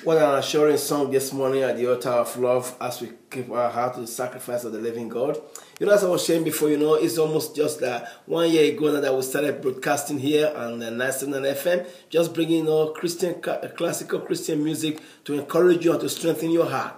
What an assuring song this morning at the altar of love as we give our heart to the sacrifice of the living God. As I was saying before, it's almost just 1 year ago now that we started broadcasting here on 97 FM, just bringing classical Christian music to encourage you and to strengthen your heart.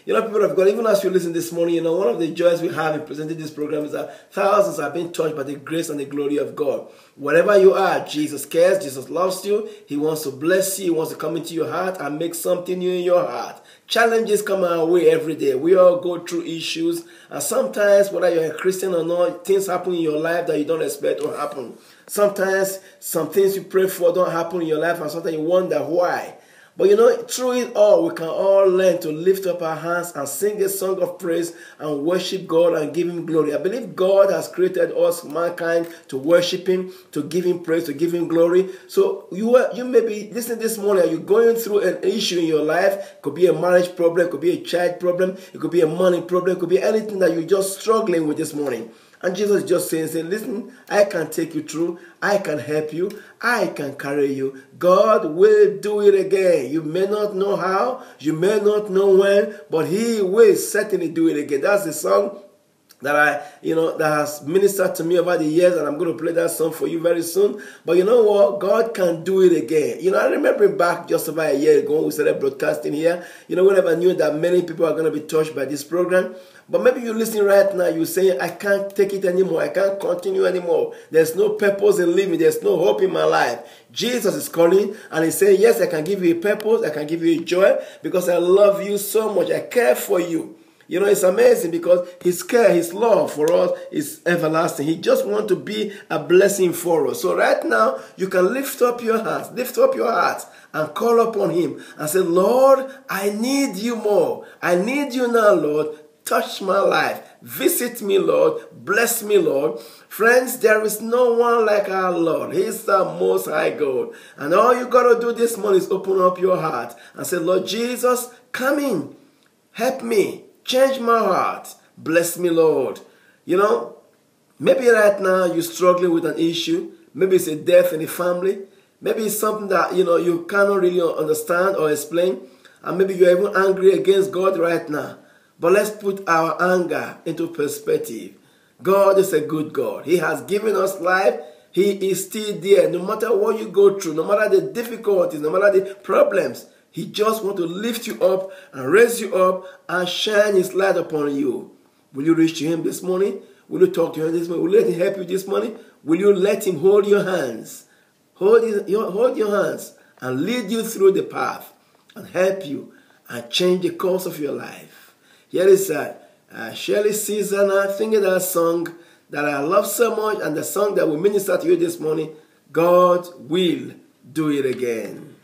People of God, even as you listen this morning, one of the joys we have in presenting this program is that thousands have been touched by the grace and the glory of God. Wherever you are, Jesus cares, Jesus loves you, He wants to bless you, He wants to come into your heart and make something new in your heart. Challenges come our way every day. We all go through issues, and sometimes, whether you're a Christian or not, things happen in your life that you don't expect to happen. Sometimes, some things you pray for don't happen in your life, and sometimes you wonder why. But through it all, we can all learn to lift up our hands and sing a song of praise and worship God and give Him glory. I believe God has created us, mankind, to worship Him, to give Him praise, to give Him glory. So you may be listening this morning, are you going through an issue in your life? It could be a marriage problem, it could be a child problem, it could be a money problem, it could be anything that you're just struggling with this morning. And Jesus is just saying, listen, I can take you through. I can help you. I can carry you. God will do it again. You may not know how. You may not know when. But He will certainly do it again. That's the song that that has ministered to me over the years. And I'm going to play that song for you very soon. But you know what? God can do it again. I remember back just about a year ago when we started broadcasting here. We never knew that many people are going to be touched by this program. But maybe you're listening right now, you're saying, I can't take it anymore. I can't continue anymore. There's no purpose in living. There's no hope in my life. Jesus is calling and He's saying, yes, I can give you a purpose. I can give you a joy because I love you so much. I care for you. It's amazing because His care, His love for us is everlasting. He just wants to be a blessing for us. So right now, you can lift up your hands, lift up your heart and call upon Him and say, Lord, I need you more. I need you now, Lord. Touch my life. Visit me, Lord. Bless me, Lord. Friends, there is no one like our Lord. He is the Most High God. And all you got to do this morning is open up your heart and say, Lord Jesus, come in. Help me. Change my heart. Bless me, Lord. Maybe right now you're struggling with an issue. Maybe it's a death in the family. Maybe it's something that, you cannot really understand or explain. And maybe you're even angry against God right now. But let's put our anger into perspective. God is a good God. He has given us life. He is still there. No matter what you go through, no matter the difficulties, no matter the problems, He just wants to lift you up and raise you up and shine His light upon you. Will you reach to Him this morning? Will you talk to Him this morning? Will you let Him help you this morning? Will you let Him hold your hands? Hold your hands and lead you through the path and help you and change the course of your life. Here is Shirley Caesar singing that song that I love so much, and the song that will minister to you this morning, God will do it again.